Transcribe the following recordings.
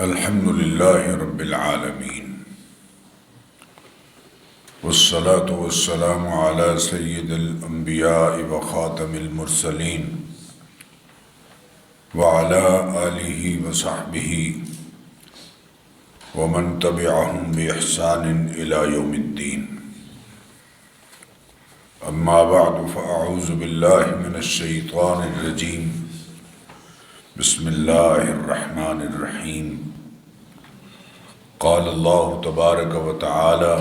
الحمد لله رب العالمين والصلاة والسلام على سيد الأنبياء وخاتم المرسلين وعلى آله وصحبه ومن تبعهم بإحسان إلى يوم الدين. أما بعد فأعوذ بالله من الشيطان الرجيم. بسم الله الرحمن الرحيم. قال الله تبارك وتعالى: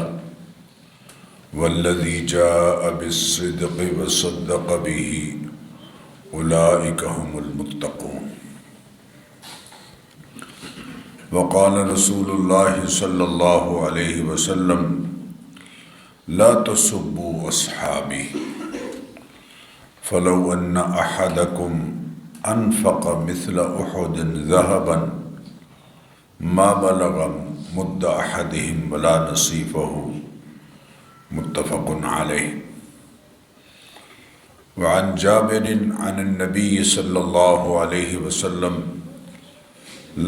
والذي جاء بالصدق وصدق به أولئك هم المتقون. وقال رسول الله صلى الله عليه وسلم: لا تسبوا أصحابي فلو أن أحدكم أنفق مثل أحد ذهبا ما بلغ مد أحدهم ولا نصيفه. متفق عليه. وعن جابر عن النبي صلى الله عليه وسلم: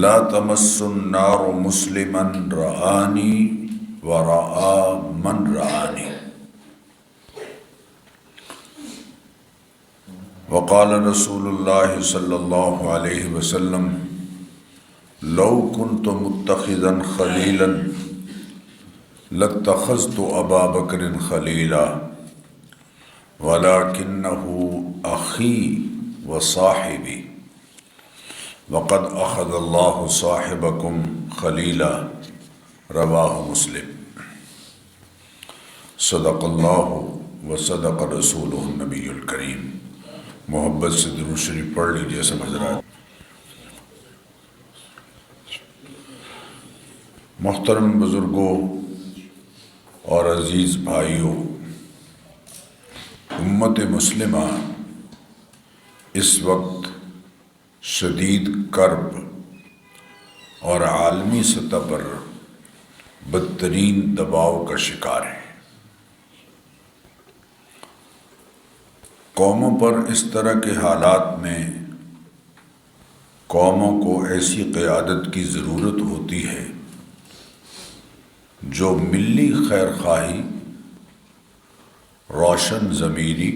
لا تمس النار مسلما رآني ورأى من رآني. وقال رسول الله صلى الله عليه وسلم: لو كنت متخذا خليلا لاتخذت أبا بكر خليلا ولكنه أخي وصاحبي وقد أخذ الله صاحبكم خليلا. رواه مسلم. صدق اللہ وصدق رسولہ النبی الکریم. محبت سے درود شریف پڑھ لیجیے سب حضرات. محترم بزرگوں اور عزیز بھائیوں، امت مسلمہ اس وقت شدید کرب اور عالمی سطح پر بدترین دباؤ کا شکار ہے. قوموں پر اس طرح کے حالات میں قوموں کو ایسی قیادت کی ضرورت ہوتی ہے جو ملی خیر خواہی، روشن ضمیری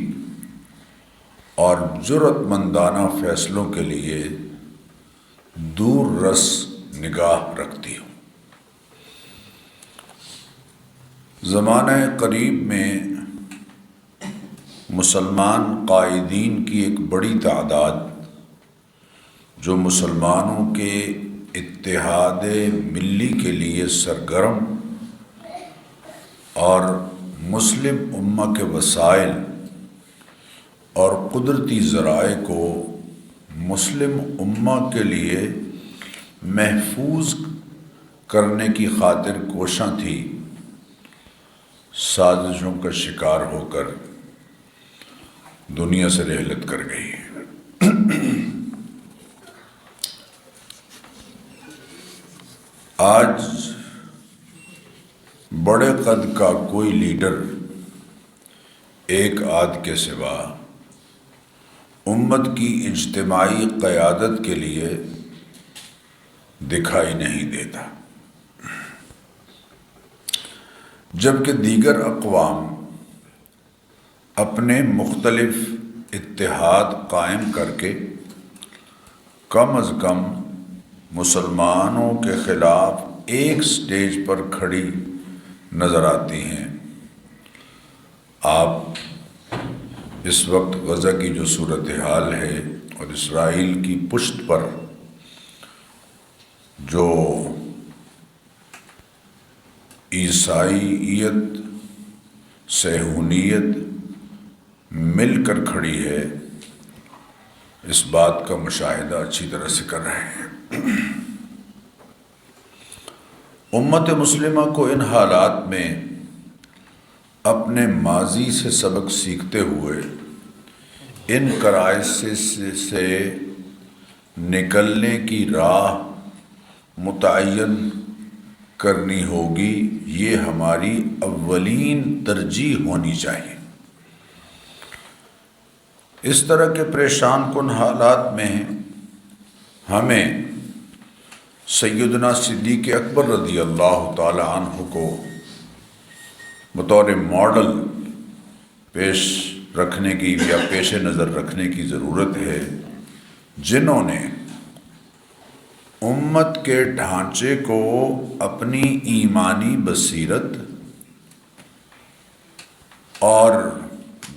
اور جرأت مندانہ فیصلوں کے لیے دور رس نگاہ رکھتی ہو. زمانہ قریب میں مسلمان قائدین کی ایک بڑی تعداد جو مسلمانوں کے اتحاد ملی کے لیے سرگرم اور مسلم امہ کے وسائل اور قدرتی ذرائع کو مسلم امہ کے لیے محفوظ کرنے کی خاطر کوشاں تھی، سازشوں کا شکار ہو کر دنیا سے رحلت کر گئی. آج بڑے قد کا کوئی لیڈر ایک آدھ کے سوا امت کی اجتماعی قیادت کے لیے دکھائی نہیں دیتا، جبکہ دیگر اقوام اپنے مختلف اتحاد قائم کر کے کم از کم مسلمانوں کے خلاف ایک سٹیج پر کھڑی نظر آتی ہیں. آپ اس وقت غزہ کی جو صورتحال ہے اور اسرائیل کی پشت پر جو عیسائیت صہیونیت مل کر کھڑی ہے، اس بات کا مشاہدہ اچھی طرح سے کر رہے ہیں. امت مسلمہ کو ان حالات میں اپنے ماضی سے سبق سیکھتے ہوئے ان کرائسس سے نکلنے کی راہ متعین کرنی ہوگی. یہ ہماری اولین ترجیح ہونی چاہیے. اس طرح کے پریشان کن حالات میں ہمیں سیدنا صدیق اکبر رضی اللہ تعالی عنہ کو بطور ماڈل پیش رکھنے کی یا پیش نظر رکھنے کی ضرورت ہے، جنہوں نے امت کے ڈھانچے کو اپنی ایمانی بصیرت اور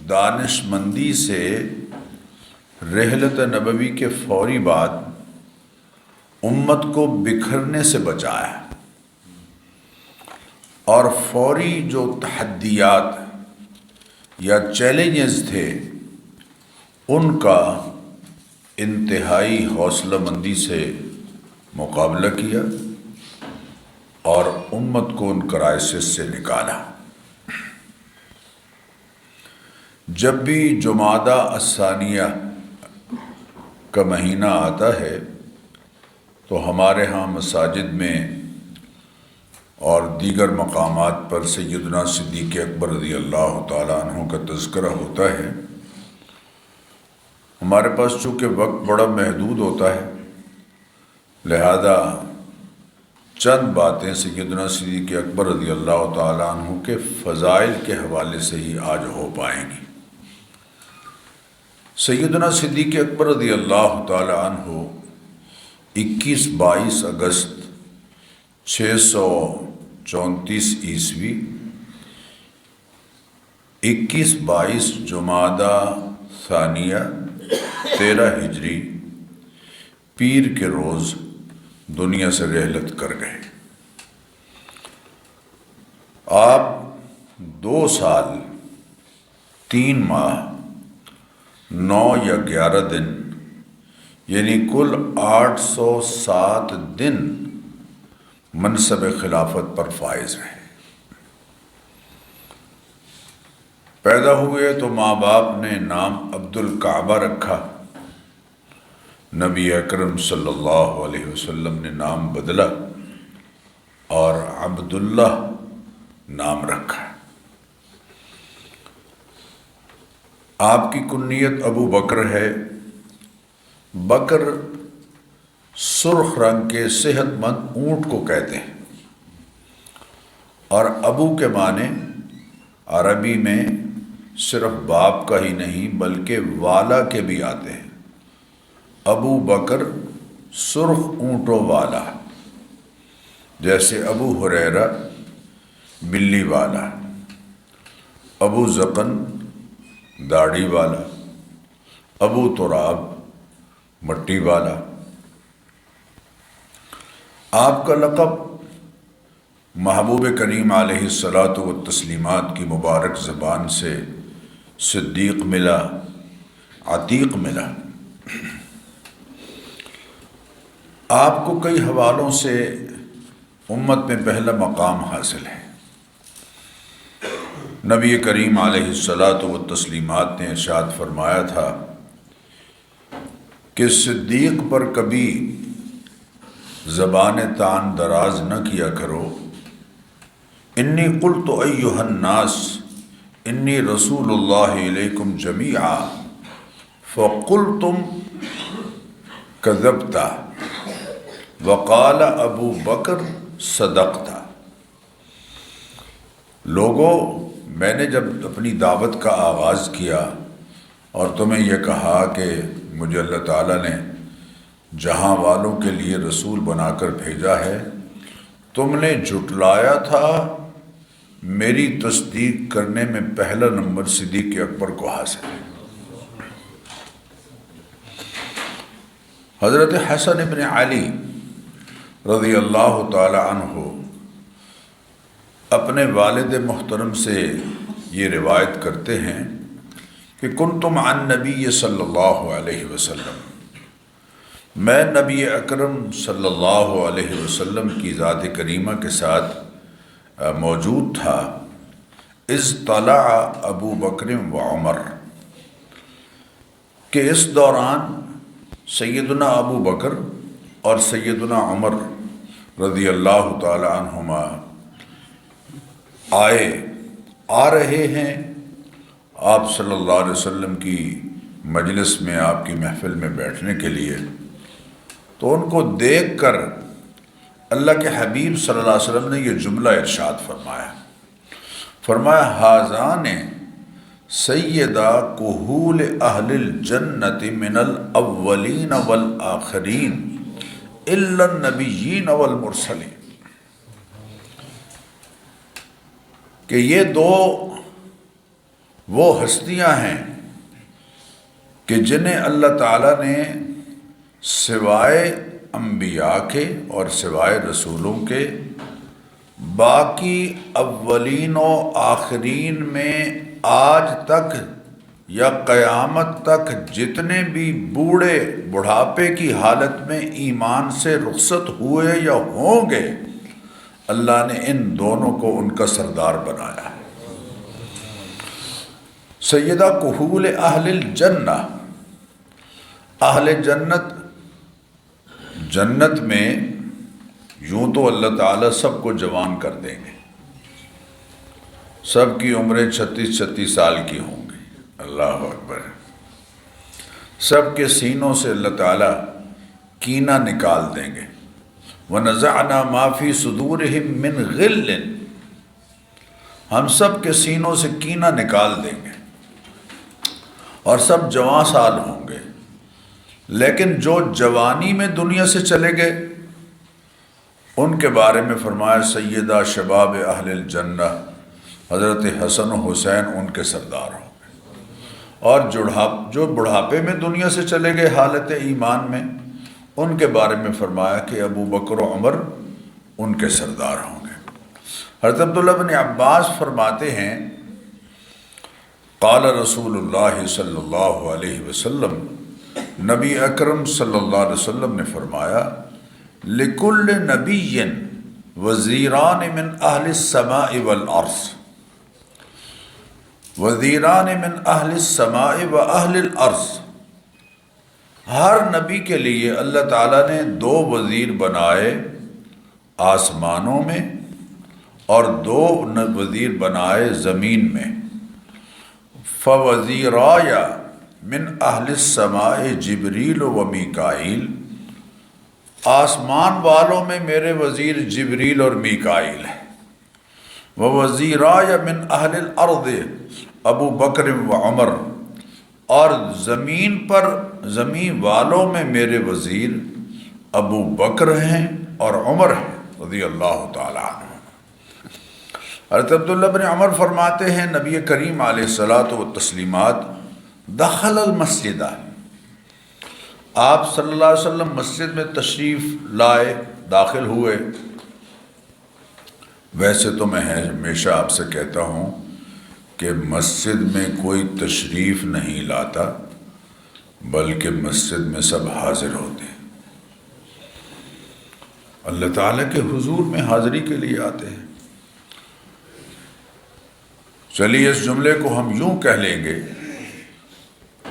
دانش مندی سے رحلت نبوی کے فوری بعد امت کو بکھرنے سے بچایا، اور فوری جو تحدیات یا چیلنجز تھے ان کا انتہائی حوصلہ مندی سے مقابلہ کیا اور امت کو ان کرائسس سے نکالا۔ جب بھی جمادہ الثانیہ کا مہینہ آتا ہے تو ہمارے ہاں مساجد میں اور دیگر مقامات پر سیدنا صدیق اکبر رضی اللہ تعالیٰ عنہ کا تذکرہ ہوتا ہے۔ ہمارے پاس چونکہ وقت بڑا محدود ہوتا ہے، لہذا چند باتیں سیدنا صدیق اکبر رضی اللہ تعالیٰ عنہ کے فضائل کے حوالے سے ہی آج ہو پائیں گی۔ سیدنا صدیق اکبر رضی اللہ تعالیٰ عنہ 21-22 اگست 634 عیسوی، 21-22 جمادہ ثانیہ 13 ہجری پیر کے روز دنیا سے رحلت کر گئے۔ آپ 2 سال 3 ماہ 9 یا 11 دن یعنی کل 807 دن منصب خلافت پر فائز رہے۔ پیدا ہوئے تو ماں باپ نے نام عبد الکعبہ رکھا، نبی اکرم صلی اللہ علیہ وسلم نے نام بدلا اور عبداللہ نام رکھا۔ آپ کی کنیت ابو بکر ہے۔ بکر سرخ رنگ کے صحت مند اونٹ کو کہتے ہیں، اور ابو کے معنی عربی میں صرف باپ کا ہی نہیں بلکہ والا کے بھی آتے ہیں۔ ابو بکر سرخ اونٹوں والا، جیسے ابو ہریرہ بلی والا، ابو زقن داڑھی والا، ابو تراب مٹی والا۔ آپ کا لقب محبوب کریم علیہ الصلاۃ والتسلیمات کی مبارک زبان سے صدیق ملا، عتیق ملا۔ آپ کو کئی حوالوں سے امت میں پہلا مقام حاصل ہے۔ نبی کریم علیہ الصلاۃ والتسلیمات نے ارشاد فرمایا تھا کہ صدیق پر کبھی زبان تان دراز نہ کیا کرو۔ انی قلت ایھا الناس انی رسول اللہ الیکم جمیعا فقلتم کذبت وقال ابو بکر صدقت۔ لوگوں، میں نے جب اپنی دعوت کا آغاز کیا اور تمہیں یہ کہا کہ مجھے اللہ تعالیٰ نے جہاں والوں کے لیے رسول بنا کر بھیجا ہے، تم نے جھٹلایا تھا، میری تصدیق کرنے میں پہلا نمبر صدیق اکبر کو حاصل ہے۔ حضرت حسن ابن علی رضی اللہ تعالی عنہ اپنے والد محترم سے یہ روایت کرتے ہیں کہ کنتم عن نبی صلی اللہ علیہ وسلم، میں نبی اکرم صلی اللہ علیہ وسلم کی ذات کریمہ کے ساتھ موجود تھا۔ اذ طلع ابو بکر و عمر، کہ اس دوران سیدنا ابو بکر اور سیدنا عمر رضی اللہ تعالی عنہما آ رہے ہیں آپ صلی اللہ علیہ وسلم کی مجلس میں، آپ کی محفل میں بیٹھنے کے لیے۔ تو ان کو دیکھ کر اللہ کے حبیب صلی اللہ علیہ وسلم نے یہ جملہ ارشاد فرمایا ہاذان سیدہ کہول اہل الجنت من الاولین والآخرین الا النبیین والمرسلین، کہ یہ دو وہ ہستیاں ہیں کہ جنہیں اللہ تعالیٰ نے سوائے انبیاء کے اور سوائے رسولوں کے باقی اولین و آخرین میں آج تک یا قیامت تک جتنے بھی بوڑھے بڑھاپے کی حالت میں ایمان سے رخصت ہوئے یا ہوں گے، اللہ نے ان دونوں کو ان کا سردار بنایا ہے۔ سیدہ کہول اہل الجنہ، اہل جنت، جنت میں یوں تو اللہ تعالیٰ سب کو جوان کر دیں گے، سب کی عمریں 36 سال کی ہوں گی، اللہ اکبر، سب کے سینوں سے اللہ تعالیٰ کینہ نکال دیں گے، وَنَزَعْنَا مَا فِي صُدُورِهِم مِّن غِلٍّ، ہم سب کے سینوں سے کینہ نکال دیں گے اور سب جوان سال ہوں گے۔ لیکن جو جوانی میں دنیا سے چلے گئے ان کے بارے میں فرمایا سیدہ شباب اہل الجنہ، حضرت حسن و حسین ان کے سردار ہوں گے، اور جو بڑھاپے میں دنیا سے چلے گئے حالت ایمان میں ان کے بارے میں فرمایا کہ ابو بکر و عمر ان کے سردار ہوں گے۔ حضرت عبداللہ بن عباس فرماتے ہیں قال رسول اللہ صلی اللہ علیہ وسلم، نبی اکرم صلی اللہ علیہ وسلم نے فرمایا لِكُلِّ نَبِيٍّ وَزِيرَانِ مِنْ أَهْلِ السَّمَاءِ وَالْأَرْضِ، وَزِيرَانِ مِنْ أَهْلِ السَّمَاءِ وَأَهْلِ الْأَرْضِ، ہر نبی کے لیے اللہ تعالیٰ نے 2 وزیر بنائے آسمانوں میں اور 2 وزیر بنائے زمین میں۔ فَوَزِيرَايَ مِنْ أَهْلِ السَّمَاءِ جِبْرِيلُ وَمِيكَائِيل، آسمان والوں میں میرے وزیر جبریل اور میکائیل ہیں۔ وَوَزِيرَايَ مِنْ أَهْلِ الْأَرْضِ ابو بکر و عمر، اور زمین پر زمین والوں میں میرے وزیر ابو بکر ہیں اور عمر ہیں رضی اللہ تعالیٰ عنہ۔ حضرت عبداللہ بن عمر فرماتے ہیں نبی کریم علیہ الصلاۃ والتسلیمات دخل المسجد، آپ صلی اللہ علیہ وسلم مسجد میں تشریف لائے، داخل ہوئے۔ ویسے تو میں ہمیشہ آپ سے کہتا ہوں کہ مسجد میں کوئی تشریف نہیں لاتا، بلکہ مسجد میں سب حاضر ہوتے ہیں، اللہ تعالیٰ کے حضور میں حاضری کے لیے آتے ہیں۔ چلیے اس جملے کو ہم یوں کہہ لیں گے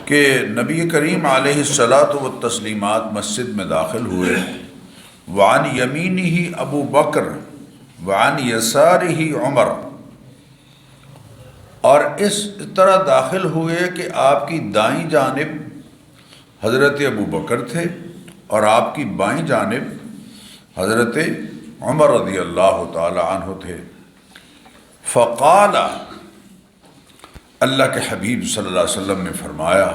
کہ نبی کریم علیہ الصلاۃ والتسلیمات مسجد میں داخل ہوئے، وعن یمینہ ابو بکر وعن یسارہ عمر، اور اس طرح داخل ہوئے کہ آپ کی دائیں جانب حضرت ابو بکر تھے اور آپ کی بائیں جانب حضرت عمر رضی اللہ تعالی عنہ تھے۔ فقال، اللہ کے حبیب صلی اللہ علیہ وسلم نے فرمایا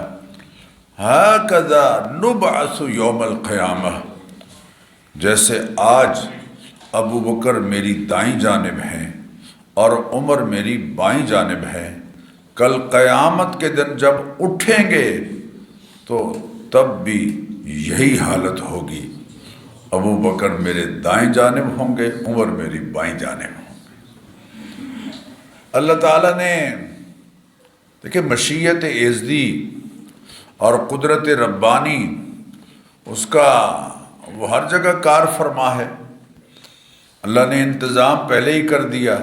ہاکذا نبعث یوم القیامہ، جیسے آج ابو بکر میری دائیں جانب ہیں اور عمر میری بائیں جانب ہے، کل قیامت کے دن جب اٹھیں گے تو تب بھی یہی حالت ہوگی، ابو بکر میرے دائیں جانب ہوں گے، عمر میری بائیں جانب ہوں گے۔ اللہ تعالیٰ نے دیکھیں مشیت ایزدی اور قدرت ربانی اس کا وہ ہر جگہ کار فرما ہے، اللہ نے انتظام پہلے ہی کر دیا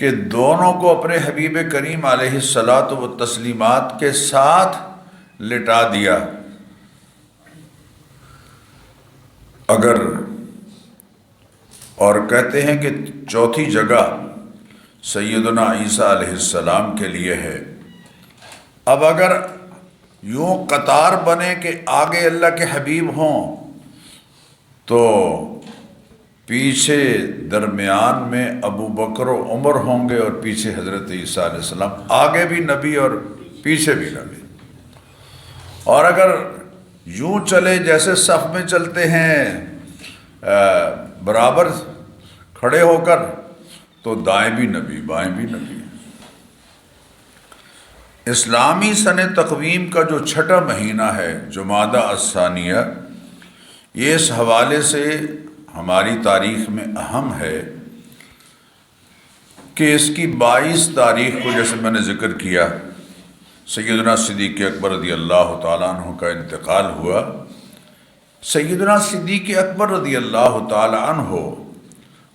کہ دونوں کو اپنے حبیب کریم علیہ الصلاۃ والتسلیمات کے ساتھ لٹا دیا۔ اگر اور کہتے ہیں کہ چوتھی جگہ سیدنا عیسیٰ علیہ السلام کے لیے ہے۔ اب اگر یوں قطار بنے کہ آگے اللہ کے حبیب ہوں تو پیچھے درمیان میں ابو بکر و عمر ہوں گے اور پیچھے حضرت عیسیٰ علیہ السلام، آگے بھی نبی اور پیچھے بھی نبی۔ اور اگر یوں چلے جیسے صف میں چلتے ہیں برابر کھڑے ہو کر، تو دائیں بھی نبی بائیں بھی نبی۔ اسلامی سنِ تقویم کا جو چھٹا مہینہ ہے جمادی الثانیہ، یہ اس حوالے سے ہماری تاریخ میں اہم ہے کہ اس کی 22 تاریخ کو، جیسے میں نے ذکر کیا، سیدنا صدیق اکبر رضی اللہ تعالیٰ عنہ کا انتقال ہوا۔ سیدنا صدیق اکبر رضی اللہ تعالیٰ عنہ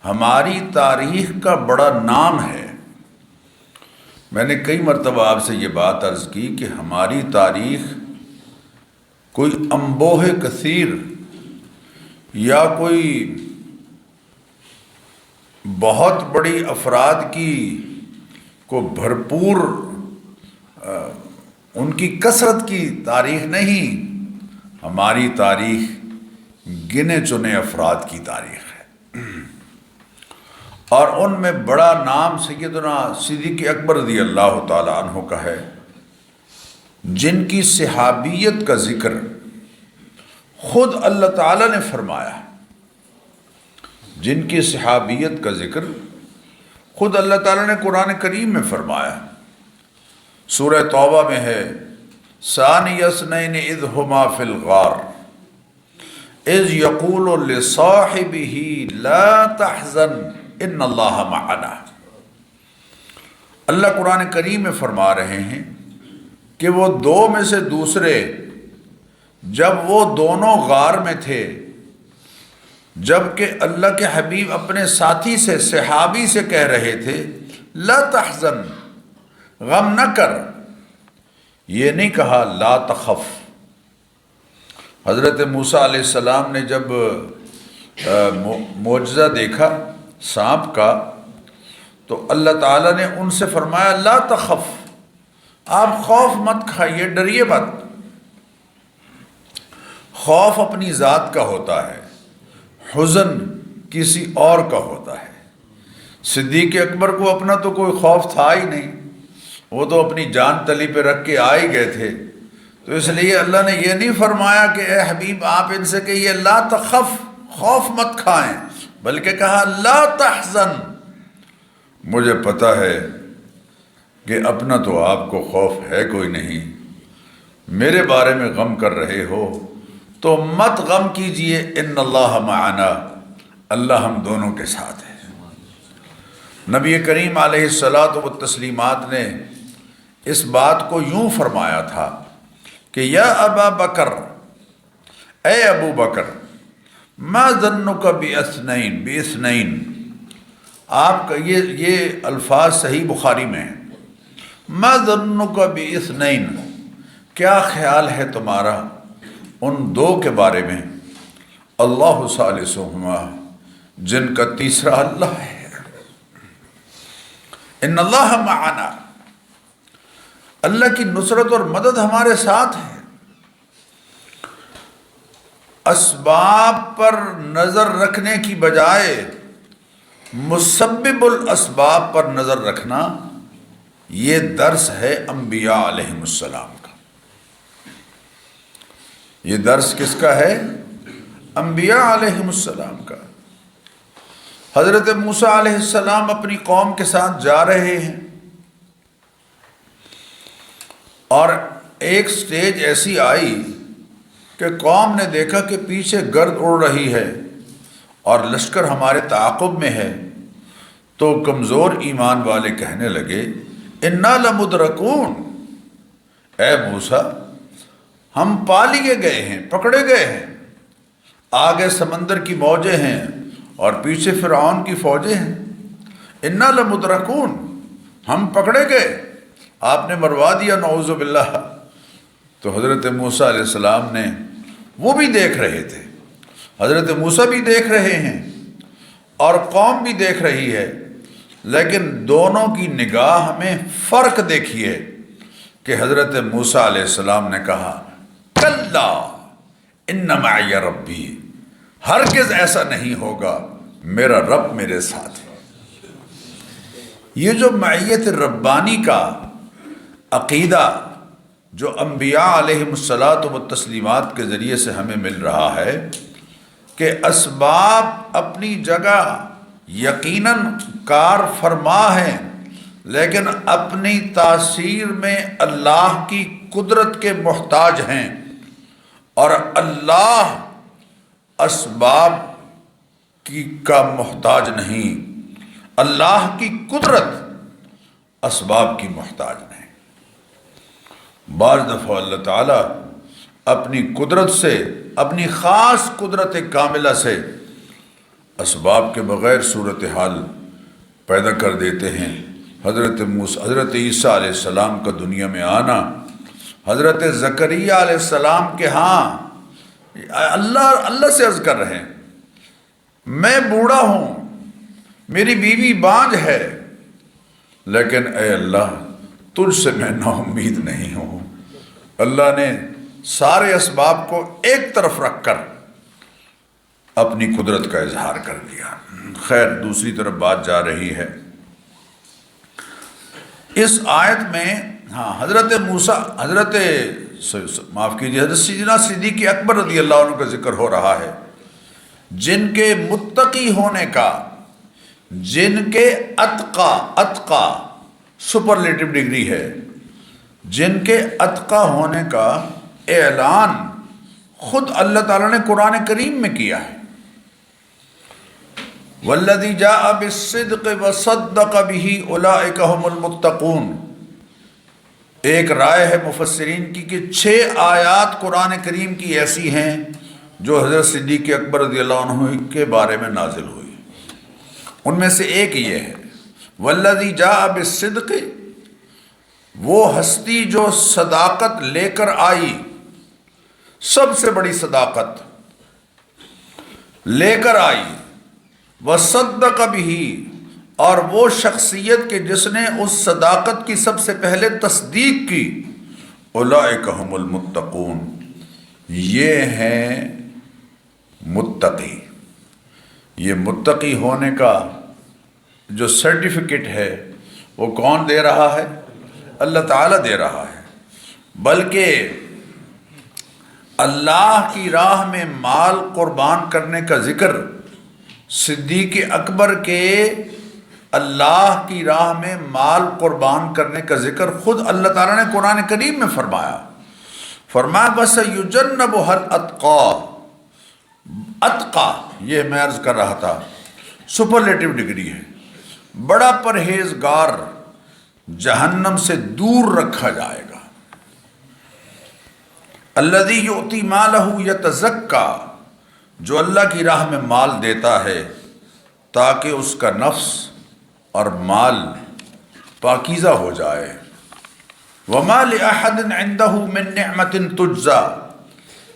ہماری تاریخ کا بڑا نام ہے۔ میں نے کئی مرتبہ آپ سے یہ بات عرض کی کہ ہماری تاریخ کوئی انبوہ کثیر یا کوئی بہت بڑی افراد کی کو بھرپور ان کی کثرت کی تاریخ نہیں، ہماری تاریخ گنے چنے افراد کی تاریخ ہے، اور ان میں بڑا نام سیدنا صدیق اکبر رضی اللہ تعالی عنہ کا ہے، جن کی صحابیت کا ذکر خود اللہ تعالیٰ نے فرمایا، جن کی صحابیت کا ذکر خود اللہ تعالیٰ نے قرآن کریم میں فرمایا۔ سورہ توبہ میں ہے، ثانی اثنین اذ ہما فی الغار اذ یقول لصاحبہ لا تحزن ان اللہ معنا۔ اللہ قرآن کریم میں فرما رہے ہیں کہ وہ دو میں سے دوسرے، جب وہ دونوں غار میں تھے، جب کہ اللہ کے حبیب اپنے ساتھی سے، صحابی سے کہہ رہے تھے لا تحزن، غم نہ کر، یہ نہیں کہا لا تخف۔ حضرت موسیٰ علیہ السلام نے جب معجزہ دیکھا سانپ کا، تو اللہ تعالیٰ نے ان سے فرمایا لا تخف، آپ خوف مت کھائیے، ڈریے مت۔ خوف اپنی ذات کا ہوتا ہے، حزن کسی اور کا ہوتا ہے۔ صدیق اکبر کو اپنا تو کوئی خوف تھا ہی نہیں، وہ تو اپنی جان تلی پہ رکھ کے آ ہی گئے تھے، تو اس لیے اللہ نے یہ نہیں فرمایا کہ اے حبیب آپ ان سے کہیے لا تخف، خوف مت کھائیں، بلکہ کہا لا تحزن، مجھے پتہ ہے کہ اپنا تو آپ کو خوف ہے کوئی نہیں، میرے بارے میں غم کر رہے ہو تو مت غم کیجئے، ان اللہ معنا، اللہ ہم دونوں کے ساتھ ہے۔ نبی کریم علیہ الصلاۃ والتسلیمات نے اس بات کو یوں فرمایا تھا کہ یا ابا بکر، اے ابو بکر، ما ظنک باثنین، آپ کا یہ الفاظ صحیح بخاری میں ہیں، ما ظنک باثنین، کیا خیال ہے تمہارا ان دو کے بارے میں، اللہ ثالثہما، جن کا تیسرا اللہ ہے، ان اللہ معنا، اللہ کی نصرت اور مدد ہمارے ساتھ ہے۔ اسباب پر نظر رکھنے کی بجائے مسبب الاسباب پر نظر رکھنا، یہ درس ہے انبیاء علیہم السلام کا۔ یہ درس کس کا ہے؟ انبیاء علیہم السلام کا۔ حضرت موسیٰ علیہ السلام اپنی قوم کے ساتھ جا رہے ہیں، اور ایک سٹیج ایسی آئی کہ قوم نے دیکھا کہ پیچھے گرد اڑ رہی ہے اور لشکر ہمارے تعاقب میں ہے، تو کمزور ایمان والے کہنے لگے انا لمدرکون، اے موسیٰ ہم پا لیے گئے ہیں، پکڑے گئے ہیں، آگے سمندر کی موجیں ہیں اور پیچھے فرعون کی فوجیں ہیں، انا لمدرکون، ہم پکڑے گئے، آپ نے مروا دیا، نعوذ باللہ۔ تو حضرت موسیٰ علیہ السلام نے، وہ بھی دیکھ رہے تھے، حضرت موسیٰ بھی دیکھ رہے ہیں اور قوم بھی دیکھ رہی ہے، لیکن دونوں کی نگاہ میں فرق دیکھیے کہ حضرت موسیٰ علیہ السلام نے کہا کلا ان معی ربی، ہرگز ایسا نہیں ہوگا، میرا رب میرے ساتھ ہے۔ یہ جو معیت ربانی کا عقیدہ جو انبیاء علیہم الصلاۃ والتسلیمات کے ذریعے سے ہمیں مل رہا ہے کہ اسباب اپنی جگہ یقیناً کار فرما ہیں، لیکن اپنی تاثیر میں اللہ کی قدرت کے محتاج ہیں، اور اللہ اسباب کا محتاج نہیں، اللہ کی قدرت اسباب کی محتاج نہیں۔ بعض دفعہ اللہ تعالیٰ اپنی قدرت سے، اپنی خاص قدرت کاملہ سے اسباب کے بغیر صورتحال پیدا کر دیتے ہیں۔ حضرت عیسیٰ علیہ السلام کا دنیا میں آنا، حضرت زکریا علیہ السلام کے ہاں اللہ سے عرض کر رہے ہیں، میں بوڑھا ہوں، میری بیوی بانجھ ہے، لیکن اے اللہ تجھ سے میں نا امید نہیں ہوں۔ اللہ نے سارے اسباب کو ایک طرف رکھ کر اپنی قدرت کا اظہار کر دیا۔ خیر، دوسری طرف بات جا رہی ہے اس آیت میں، حضرت موسیٰ، حضرت سیدنا صدیق اکبر رضی اللہ عنہ کا ذکر ہو رہا ہے، جن کے متقی ہونے کا، جن کے اتقا سپرلیٹو ڈگری ہے، جن کے اتقا ہونے کا اعلان خود اللہ تعالیٰ نے قرآن کریم میں کیا ہے۔ والذی جاء بالصدق وصدق به اولئک هم المتقون۔ ایک رائے ہے مفسرین کی کہ 6 آیات قرآن کریم کی ایسی ہیں جو حضرت صدیق اکبر رضی اللہ عنہ کے بارے میں نازل ہوئی۔ ان میں سے ایک یہ ہے، والذی جاء بالصدق، وہ ہستی جو صداقت لے کر آئی، سب سے بڑی صداقت لے کر آئی، وصدق به، اور وہ شخصیت کہ جس نے اس صداقت کی سب سے پہلے تصدیق کی، اولئک هم المتقون، یہ ہیں متقی۔ یہ متقی ہونے کا جو سرٹیفکیٹ ہے وہ کون دے رہا ہے؟ اللہ تعالیٰ دے رہا ہے۔ بلکہ اللہ کی راہ میں مال قربان کرنے کا ذکر صدیق اکبر کے اللہ کی راہ میں مال قربان کرنے کا ذکر خود اللہ تعالیٰ نے قرآن کریم میں فرمایا۔ وَسَيُجَنَّبُهَا الْأَتْقَى۔ اتقا، یہ میں عرض کر رہا تھا، سپرلیٹو ڈگری ہے، بڑا پرہیزگار جہنم سے دور رکھا جائے گا۔ الذی یؤتی مالہ یتزکا، جو اللہ کی راہ میں مال دیتا ہے تاکہ اس کا نفس اور مال پاکیزہ ہو جائے۔ وما لأحد عنده من نعمت تجزا،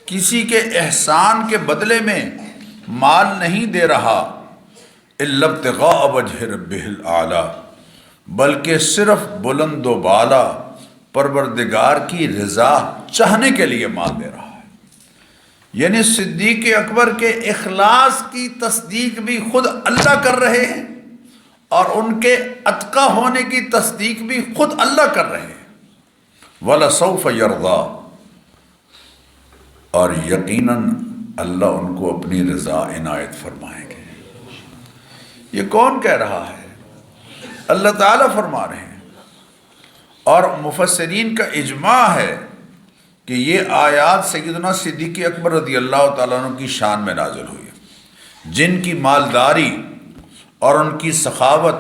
کسی کے احسان کے بدلے میں مال نہیں دے رہا، الا ابتغاء وجہ ربہ الاعلی، بلکہ صرف بلند و بالا پروردگار کی رضا چاہنے کے لیے مال دے رہا ہے۔ یعنی صدیق اکبر کے اخلاص کی تصدیق بھی خود اللہ کر رہے ہیں، اور ان کے اتقا ہونے کی تصدیق بھی خود اللہ کر رہے ہیں۔ وَلَسَوْفَ يَرْضَى، اور یقیناً اللہ ان کو اپنی رضا عنایت فرمائیں گے۔ یہ کون کہہ رہا ہے؟ اللہ تعالیٰ فرما رہے ہیں، اور مفسرین کا اجماع ہے کہ یہ آیات سیدنا صدیق اکبر رضی اللہ تعالیٰ عنہ کی شان میں نازل ہوئی ہے، جن کی مالداری اور ان کی سخاوت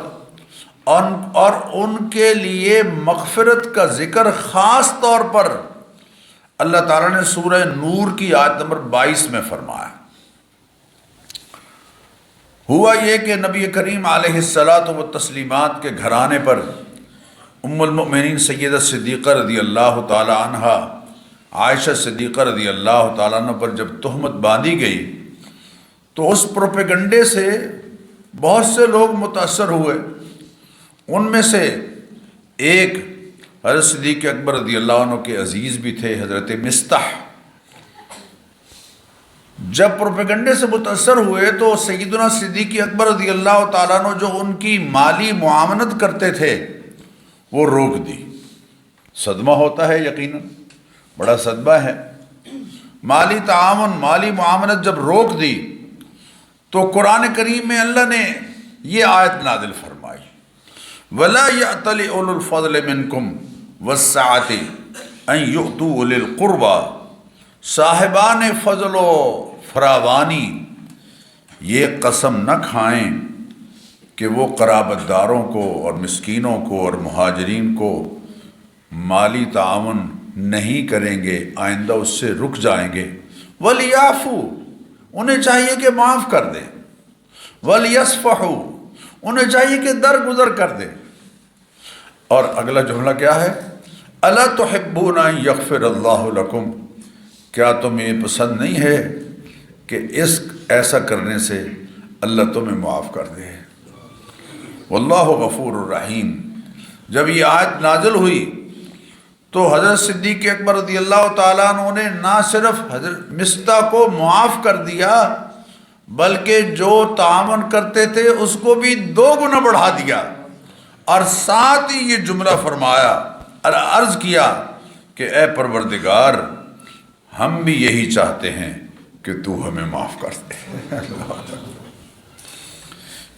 اور ان کے لیے مغفرت کا ذکر خاص طور پر اللہ تعالیٰ نے سورہ نور کی آیت نمبر 22 میں فرمایا۔ ہوا یہ کہ نبی کریم علیہ الصلاۃ والتسلیمات کے گھرانے پر ام المؤمنین سیدہ صدیقہ رضی اللہ تعالی عنہا، عائشہ صدیقہ رضی اللہ تعالیٰ عنہ پر جب تہمت باندھی گئی تو اس پروپیگنڈے سے بہت سے لوگ متاثر ہوئے۔ ان میں سے ایک حضرت صدیق اکبر رضی اللہ عنہ کے عزیز بھی تھے، حضرت مستح۔ جب پروپیگنڈے سے متاثر ہوئے تو سیدنا صدیق اکبر رضی اللہ تعالیٰ عنہ جو ان کی مالی معاونت کرتے تھے وہ روک دی۔ صدمہ ہوتا ہے یقیناً، بڑا صدمہ ہے۔ مالی تعاون، مالی معاونت جب روک دی تو قرآن کریم میں اللہ نے یہ آیت نازل فرمائی، وَلَا يَأْتَلِ أُولُو الْفَضْلِ مِنْكُمْ وَالسَّعَةِ أَنْ يُؤْتُوا أُولِي الْقُرْبَى، صاحبان فضل و فراوانی یہ قسم نہ کھائیں کہ وہ قرابت داروں کو اور مسکینوں کو اور مہاجرین کو مالی تعاون نہیں کریں گے، آئندہ اس سے رک جائیں گے۔ وَلْيَعْفُوا، انہیں چاہیے کہ معاف کر دیں۔ وَلْيَصْفَحُوا، انہیں چاہیے کہ درگزر کر دیں۔ اور اگلا جملہ کیا ہے؟ أَلَا تُحِبُّونَ أَن يَغْفِرَ اللَّهُ لَكُمْ، کیا تمہیں پسند نہیں ہے کہ ایسا کرنے سے اللہ تمہیں معاف کر دے؟ واللہ غفور الرحیم۔ جب یہ آیت نازل ہوئی تو حضرت صدیق اکبر رضی اللہ تعالیٰ عنہ نے نہ صرف حضرت مصطح کو معاف کر دیا بلکہ جو تعاون کرتے تھے اس کو بھی 2 گنا بڑھا دیا، اور ساتھ ہی یہ جملہ فرمایا اور عرض کیا کہ اے پروردگار ہم بھی یہی چاہتے ہیں کہ تو ہمیں معاف کر دے۔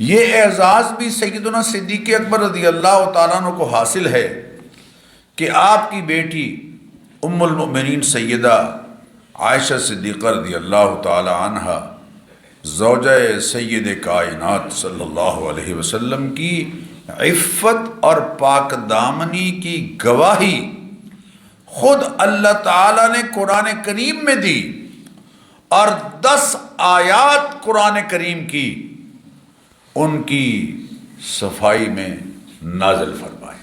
یہ اعزاز بھی سیدنا صدیق اکبر رضی اللہ تعالیٰ عنہ کو حاصل ہے کہ آپ کی بیٹی ام المؤمنین سیدہ عائشہ صدیقہ رضی اللہ تعالی عنہ زوجہ سید کائنات صلی اللہ علیہ وسلم کی عفت اور پاک دامنی کی گواہی خود اللہ تعالیٰ نے قرآن کریم میں دی، اور 10 آیات قرآن کریم کی ان کی صفائی میں نازل فرمائی۔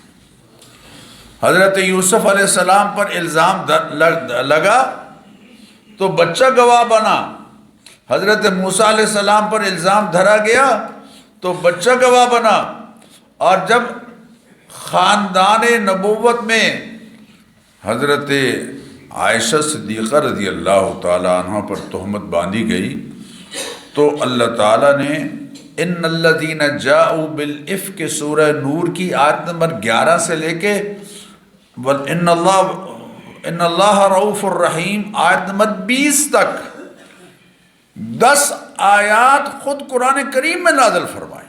حضرت یوسف علیہ السلام پر الزام لگا تو بچہ گواہ بنا، حضرت موسیٰ علیہ السلام پر الزام دھرا گیا تو بچہ گواہ بنا، اور جب خاندان نبوت میں حضرت عائشہ صدیقہ رضی اللہ تعالیٰ عنہ پر تہمت باندھی گئی تو اللہ تعالیٰ نے ان الذین جاؤوا بالافک سورہ نور کی آیت نمبر 11 سے لے کے ان اللہ رؤوف الرحیم آیت نمبر 20 تک 10 آیات خود قرآن کریم میں نازل فرمائی،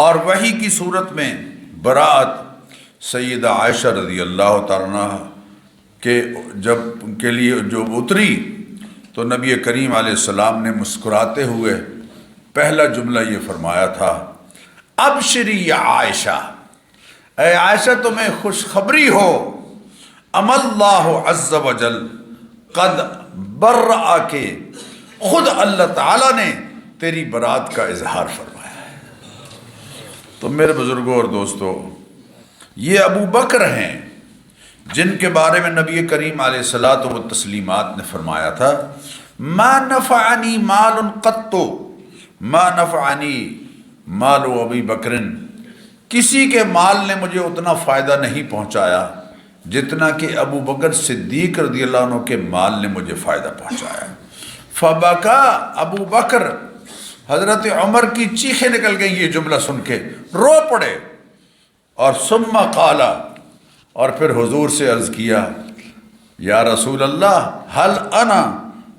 اور وحی کی صورت میں براءت سیدہ عائشہ رضی اللہ تعالیٰ عنہ کے جب ان کے لیے جو اتری تو نبی کریم علیہ السلام نے مسکراتے ہوئے پہلا جملہ یہ فرمایا تھا، ابشری یا عائشہ، اے عائشہ تمہیں خوشخبری ہو، ام اللہ عز وجل قد برأ، کے خود اللہ تعالیٰ نے تیری برات کا اظہار فرمایا ہے۔ تو میرے بزرگوں اور دوستو، یہ ابو بکر ہیں جن کے بارے میں نبی کریم علیہ الصلاۃ والتسلیمات نے فرمایا تھا، ما نفعنی مال قط ما نفعنی مال ابی بکر، کسی کے مال نے مجھے اتنا فائدہ نہیں پہنچایا جتنا کہ ابو بکر صدیق رضی اللہ عنہ کے مال نے مجھے فائدہ پہنچایا۔ فبکا ابو بکر، حضرت عمر کی چیخیں نکل گئیں یہ جملہ سن کے، رو پڑے، اور ثم قال، اور پھر حضور سے عرض کیا، یا رسول اللہ حل انا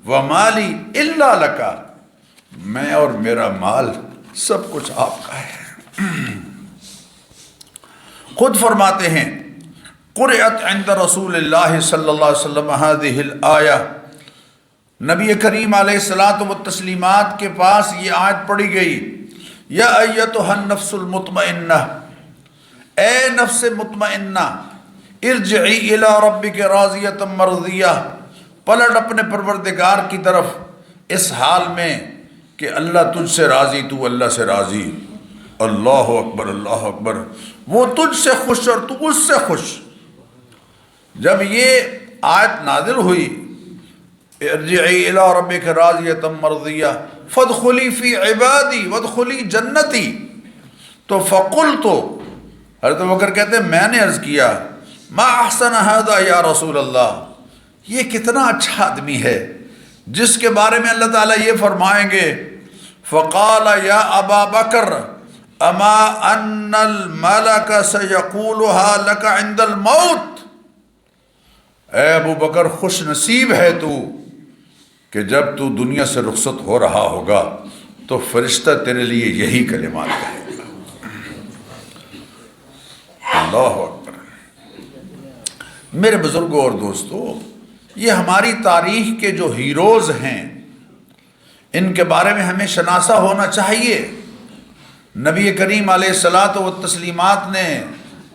ومالی الا لکا، میں اور میرا مال سب کچھ آپ کا ہے۔ خود فرماتے ہیں، قرأت عند رسول اللہ صلی اللہ علیہ وسلم هذه الآیہ، نبی کریم علیہ الصلاۃ والتسلیمات کے پاس یہ آیت پڑھی گئی، یا ایتھا النفس المطمئنہ، اے نفس مطمئنہ، ارجعی الی ربک راضیۃ مرضیہ، پلٹ اپنے پروردگار کی طرف اس حال میں کہ اللہ تجھ سے راضی، تو اللہ سے راضی، اللہ اکبر اللہ اکبر، وہ تجھ سے خوش اور تو اس سے خوش۔ جب یہ آیت نازل ہوئی، ارجعی الی ربک راضیۃ مرضیہ فادخلی فی عبادی وادخلی جنتی، تو فقلت، حضرت بکر کہتے ہیں میں نے عرض کیا، ما احسن ھذا یا رسول اللہ، یہ کتنا اچھا آدمی ہے جس کے بارے میں اللہ تعالیٰ یہ فرمائیں گے فقال یا ابا بکر اما ان الملک سیقولها لک عند الموت، اے ابو بکر خوش نصیب ہے تو کہ جب تو دنیا سے رخصت ہو رہا ہوگا تو فرشتہ تیرے لیے یہی کلمات کہے گا۔ اللہ اکبر۔ میرے بزرگوں اور دوستو، یہ ہماری تاریخ کے جو ہیروز ہیں ان کے بارے میں ہمیں شناسہ ہونا چاہیے۔ نبی کریم علیہ الصلاۃ والتسلیمات نے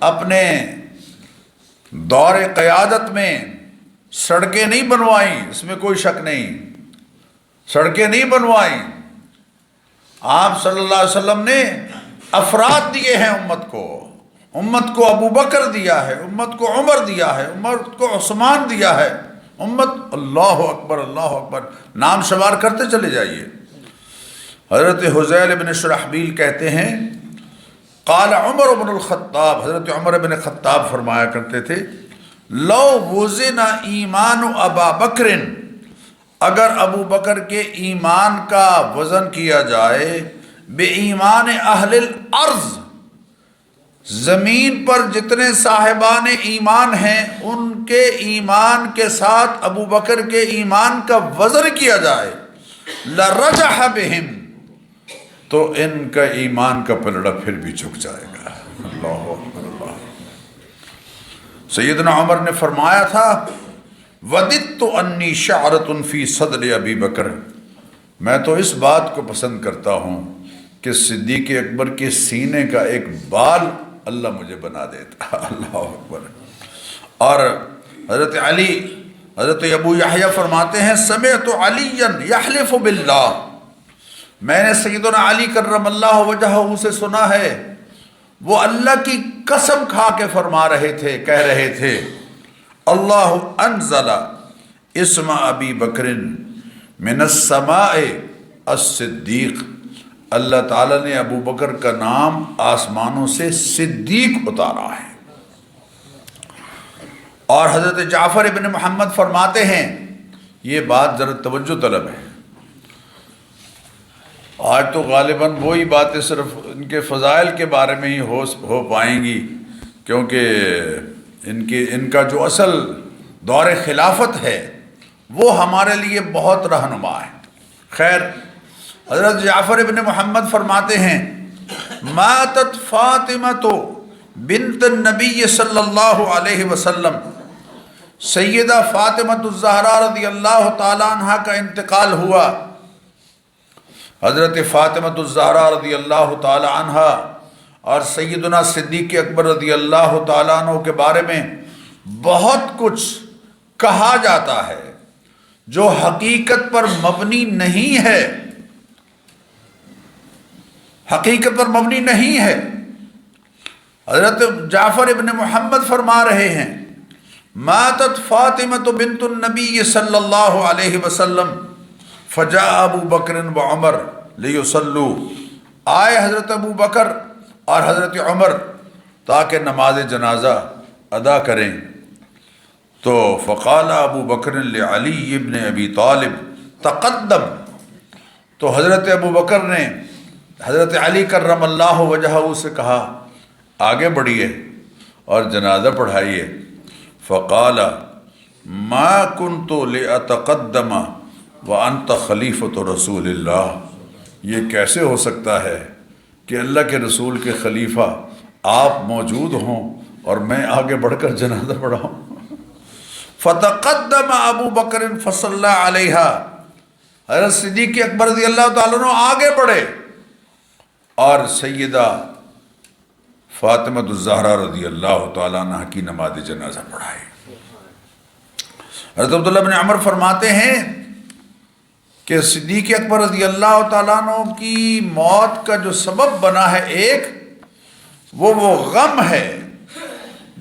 اپنے دور قیادت میں سڑکیں نہیں بنوائیں، اس میں کوئی شک نہیں، سڑکیں نہیں بنوائیں۔ آپ صلی اللہ علیہ وسلم نے افراد دیے ہیں امت کو ابو بکر دیا ہے، امت کو عمر دیا ہے، امت کو عثمان دیا ہے، امت اللہ اکبر اللہ اکبر، نام شمار کرتے چلے جائیے۔ حضرت حذیل بن شرحبیل کہتے ہیں قال عمر بن الخطاب، حضرت عمر بن خطاب فرمایا کرتے تھے لو وزن ایمان ابا بکر، اگر ابو بکر کے ایمان کا وزن کیا جائے بے ایمان اہل الارض، زمین پر جتنے صاحبان ایمان ہیں ان کے ایمان کے ساتھ ابو بکر کے ایمان کا وزن کیا جائے لرجح بہم، تو ان کا ایمان کا پلڑا پھر بھی جھک جائے گا۔ اللہ اکبر اللہ۔ سیدنا عمر نے فرمایا تھا وددت انی شعرۃ فی صدر ابی بکر، میں تو اس بات کو پسند کرتا ہوں کہ صدیق اکبر کے سینے کا ایک بال اللہ مجھے بنا دیتا۔ اللہ اکبر۔ اور حضرت ابو یحییٰ فرماتے ہیں سمعت علیا یحلف باللہ، میں نے سیدنا علی کرم اللہ وجہہ سے سنا ہے وہ اللہ کی قسم کھا کے فرما رہے تھے، کہہ رہے تھے اللہ انزل اسم ابی بکر من السماء الصدیق، اللہ تعالیٰ نے ابو بکر کا نام آسمانوں سے صدیق اتارا ہے۔ اور حضرت جعفر ابن محمد فرماتے ہیں، یہ بات ذرا توجہ طلب ہے، آج تو غالباً وہی باتیں صرف ان کے فضائل کے بارے میں ہی ہو پائیں گی، کیونکہ ان کا جو اصل دور خلافت ہے وہ ہمارے لیے بہت رہنما ہے۔ خیر، حضرت جعفر ابن محمد فرماتے ہیں ماتت فاطمہ بنت النبی صلی اللہ علیہ وسلم، سیدہ فاطمہ الزہرا رضی اللہ تعالیٰ عنہ کا انتقال ہوا۔ حضرت فاطمہ الزہرا رضی اللہ تعالی عنہ اور سیدنا صدیق اکبر رضی اللہ تعالیٰ عنہ کے بارے میں بہت کچھ کہا جاتا ہے جو حقیقت پر مبنی نہیں ہے، حقیقت پر مبنی نہیں ہے۔ حضرت جعفر ابن محمد فرما رہے ہیں ماتت فاطمہ بنت النبی صلی اللہ علیہ وسلم فجاء ابو بکر و عمر لیصلوا، آئے حضرت ابو بکر اور حضرت عمر تاکہ نماز جنازہ ادا کریں۔ تو فقال ابو بکر لعلی ابن ابی طالب تقدم، تو حضرت ابو بکر نے حضرت علی کرم اللہ وجہہ سے کہا آگے بڑھیے اور جنازہ پڑھائیے۔ فقال ما كنت لأتقدم وانت خلیفۃ رسول اللہ، یہ کیسے ہو سکتا ہے کہ اللہ کے رسول کے خلیفہ آپ موجود ہوں اور میں آگے بڑھ کر جنازہ پڑھاؤں۔ فتقدم ابو بکر فصلی علیہا، حضرت صدیق اکبر رضی اللہ تعالیٰ عنہ آگے بڑھے اور سیدہ فاطمہ الزہرا رضی اللہ تعالیٰ عنہ کی نماز جنازہ پڑھائی۔ حضرت عبداللہ بن عمر فرماتے ہیں کہ صدیق اکبر رضی اللہ تعالیٰ عنہ کی موت کا جو سبب بنا ہے ایک، وہ غم ہے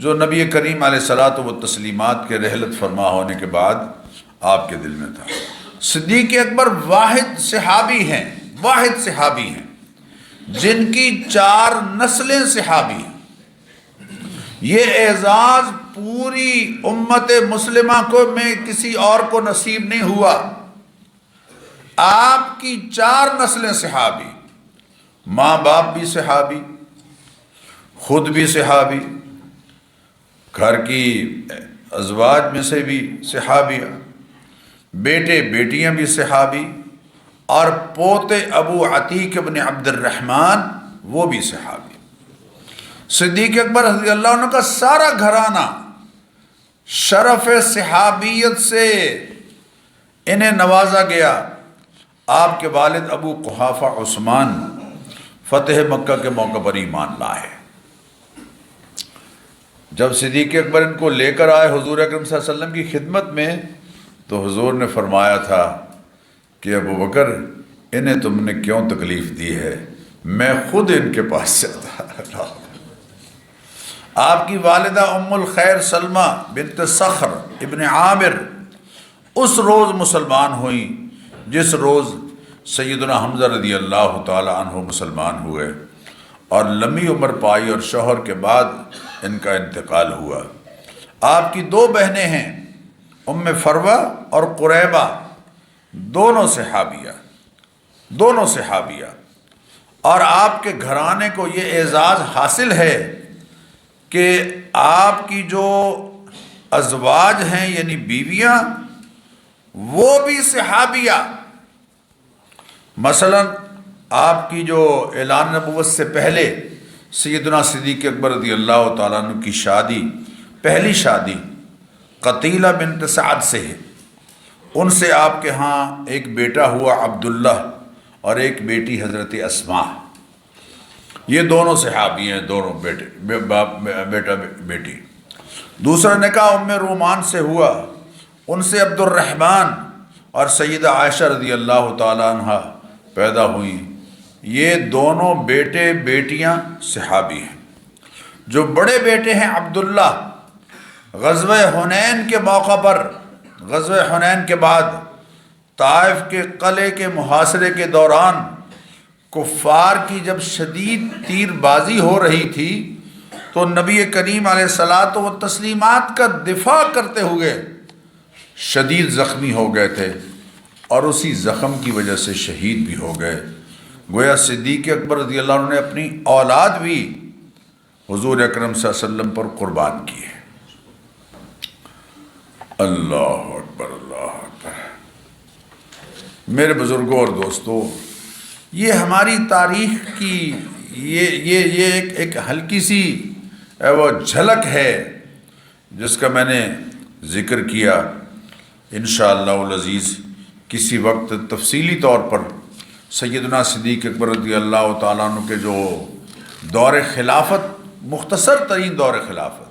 جو نبی کریم علیہ الصلاۃ والتسلیمات کے رحلت فرما ہونے کے بعد آپ کے دل میں تھا۔ صدیق اکبر واحد صحابی ہیں جن کی 4 نسلیں صحابی ہیں۔ یہ اعزاز پوری امت مسلمہ کو میں کسی اور کو نصیب نہیں ہوا۔ آپ کی 4 نسلیں صحابی، ماں باپ بھی صحابی، خود بھی صحابی، گھر کی ازواج میں سے بھی صحابیہ، بیٹے بیٹیاں بھی صحابی، اور پوتے ابو عتیق ابن عبد الرحمن وہ بھی صحابی۔ صدیق اکبر رضی اللہ عنہ کا سارا گھرانہ شرف صحابیت سے انہیں نوازا گیا۔ آپ کے والد ابو قحافہ عثمان فتح مکہ کے موقع پر ایمان لائے۔ جب صدیق اکبر ان کو لے کر آئے حضور اکرم صلی اللہ علیہ وسلم کی خدمت میں، تو حضور نے فرمایا تھا کہ ابو بکر انہیں تم نے کیوں تکلیف دی ہے، میں خود ان کے پاس جاتا۔ آپ کی والدہ ام الخیر سلمہ بنت صخر ابن عامر اس روز مسلمان ہوئیں جس روز سیدنا حمزہ رضی اللہ تعالی عنہ مسلمان ہوئے، اور لمبی عمر پائی، اور شوہر کے بعد ان کا انتقال ہوا۔ آپ کی 2 بہنیں ہیں، ام فروہ اور قریبہ، دونوں صحابیہ، اور آپ کے گھرانے کو یہ اعزاز حاصل ہے کہ آپ کی جو ازواج ہیں یعنی بیویاں وہ بھی صحابیہ۔ مثلا آپ کی جو اعلان نبوت سے پہلے سیدنا صدیق اکبر رضی اللہ تعالیٰ عنہ کی شادی، پہلی شادی قتیلہ بنت سعد سے ہے، ان سے آپ کے ہاں ایک بیٹا ہوا عبداللہ اور ایک بیٹی حضرت اسماء۔ یہ دونوں صحابی ہیں، دونوں بیٹا بیٹی۔ دوسرا نکاح ام رومان سے ہوا، ان سے عبد الرحمن اور سیدہ عائشہ رضی اللہ تعالیٰ عنہ پیدا ہوئیں۔ یہ دونوں بیٹے بیٹیاں صحابی ہیں۔ جو بڑے بیٹے ہیں عبداللہ، غزوہ حنین کے موقع پر، غزوہ حنین کے بعد طائف کے قلعے کے محاصرے کے دوران کفار کی جب شدید تیر بازی ہو رہی تھی تو نبی کریم علیہ الصلاۃ والتسلیمات کا دفاع کرتے ہوئے شدید زخمی ہو گئے تھے، اور اسی زخم کی وجہ سے شہید بھی ہو گئے۔ گویا صدیق اکبر رضی اللہ عنہ نے اپنی اولاد بھی حضور اکرم صلی اللہ علیہ وسلم پر قربان کی ہے۔ اللہ اکبر، اللہ اکبر۔ میرے بزرگوں اور دوستوں، یہ ہماری تاریخ کی یہ ایک ہلکی سی وہ جھلک ہے جس کا میں نے ذکر کیا۔ انشاءاللہ العزیز کسی وقت تفصیلی طور پر سیدنا صدیق اکبر رضی اللہ تعالیٰ عنہ کے جو دور خلافت، مختصر ترین دور خلافت،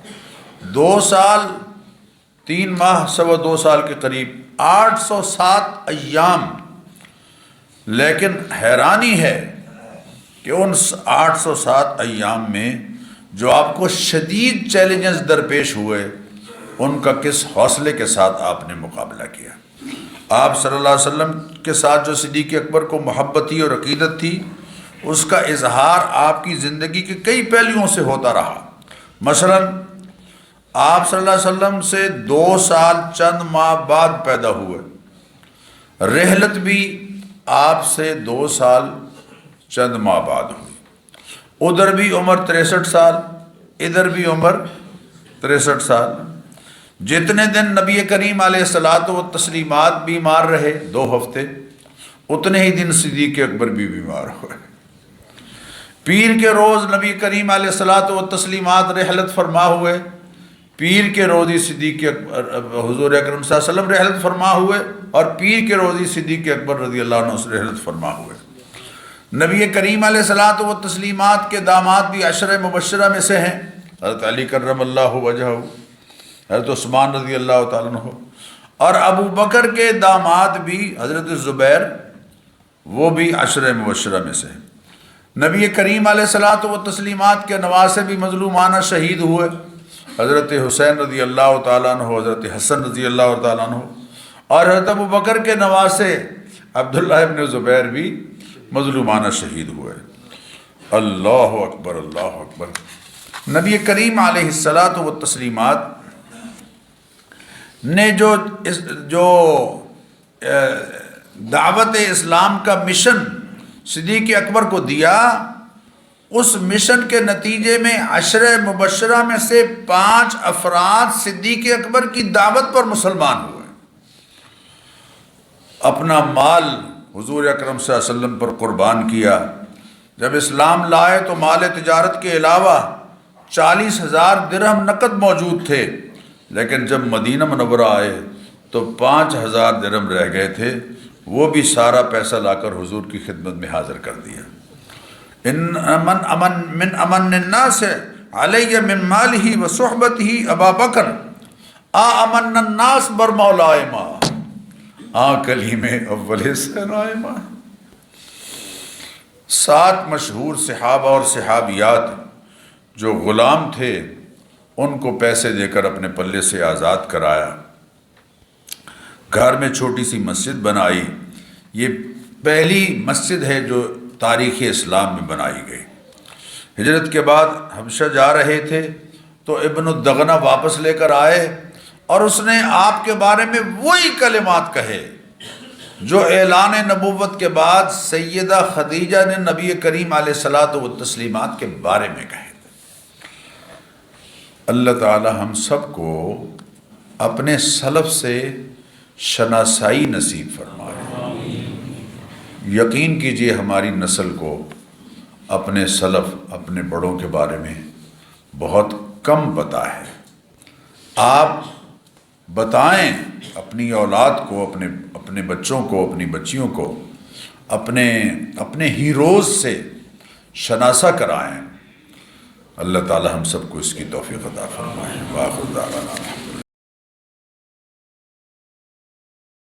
2 سال 3 ماہ سوا 2 سال کے قریب، 807 ایام، لیکن حیرانی ہے کہ ان 807 ایام میں جو آپ کو شدید چیلنجز درپیش ہوئے، ان کا کس حوصلے کے ساتھ آپ نے مقابلہ کیا۔ آپ صلی اللہ علیہ وسلم کے ساتھ جو صدیق اکبر کو محبت تھی اور عقیدت تھی، اس کا اظہار آپ کی زندگی کے کئی پہلوؤں سے ہوتا رہا۔ مثلا آپ صلی اللہ علیہ وسلم سے 2 سال چند ماہ بعد پیدا ہوئے، رحلت بھی آپ سے 2 سال چند ماہ بعد ہوئی، ادھر بھی عمر 63 سال، ادھر بھی عمر 63 سال۔ جتنے دن نبی کریم علیہ الصلاۃ والتسلیمات بیمار رہے 2 ہفتے، اتنے ہی دن صدیق اکبر بھی بیمار ہوئے۔ پیر کے روز نبی کریم علیہ الصلاۃ والتسلیمات رحلت فرما ہوئے، پیر کے روز ہی صدیق اکبر حضور اکرم صلی اللہ علیہ وسلم رحلت فرما ہوئے، اور پیر کے روز ہی صدیق اکبر رضی اللہ عنہ رحلت فرما ہوئے۔ نبی کریم علیہ الصلاۃ والتسلیمات کے داماد بھی 10 مبشرہ میں سے ہیں، حضرت علی کرم اللہ وجہہ، حضرت عثمان رضی اللہ تعالیٰ عنہ، اور ابو بکر کے داماد بھی حضرت زبیر، وہ بھی 10 مبشرہ میں سے ہیں۔ نبی کریم علیہ الصلاۃ والتسلیمات کے نواسے بھی مظلومانہ شہید ہوئے، حضرت حسین رضی اللہ تعالیٰ عنہ، حضرت حسن رضی اللہ تعالیٰ عنہ، اور حضرت ابو بکر کے نواسے عبداللہ ابن زبیر بھی مظلومانہ شہید ہوئے۔ اللہ اکبر، اللہ اکبر۔ نبی کریم علیہ الصلاۃ والتسلیمات نے جو دعوت اسلام کا مشن صدیق اکبر کو دیا، اس مشن کے نتیجے میں 10 مبشرہ میں سے 5 افراد صدیق اکبر کی دعوت پر مسلمان ہوئے، اپنا مال حضور اکرم صلی اللہ علیہ وسلم پر قربان کیا۔ جب اسلام لائے تو مال تجارت کے علاوہ 40,000 درہم نقد موجود تھے، لیکن جب مدینہ منورہ آئے تو 5,000 درہم رہ گئے تھے، وہ بھی سارا پیسہ لا کر حضور کی خدمت میں حاضر کر دیا۔ من امن الناس علی من مالہ و صحبتہ ابا بکر امن الناس بر مولائے ما کلیم اول سنائما۔ 7 مشہور صحابہ اور صحابیات جو غلام تھے ان کو پیسے دے کر اپنے پلے سے آزاد کرایا، گھر میں چھوٹی سی مسجد بنائی۔ یہ پہلی مسجد ہے جو تاریخ اسلام میں بنائی گئی۔ ہجرت کے بعد حبشہ جا رہے تھے تو ابن الدغنہ واپس لے کر آئے اور اس نے آپ کے بارے میں وہی کلمات کہے جو اعلان نبوت کے بعد سیدہ خدیجہ نے نبی کریم علیہ الصلاۃ والتسلیمات کے بارے میں کہے۔ اللہ تعالی ہم سب کو اپنے سلف سے شناسائی نصیب فرمائے۔ یقین کیجئے ہماری نسل کو اپنے سلف، اپنے بڑوں کے بارے میں بہت کم پتہ ہے۔ آپ بتائیں اپنی اولاد کو، اپنے بچوں کو، اپنی بچیوں کو اپنے ہیروز سے شناسہ کرائیں۔ اللہ تعالی ہم سب کو اس کی توفیق عطا فرمائے۔ وآخر دعوانا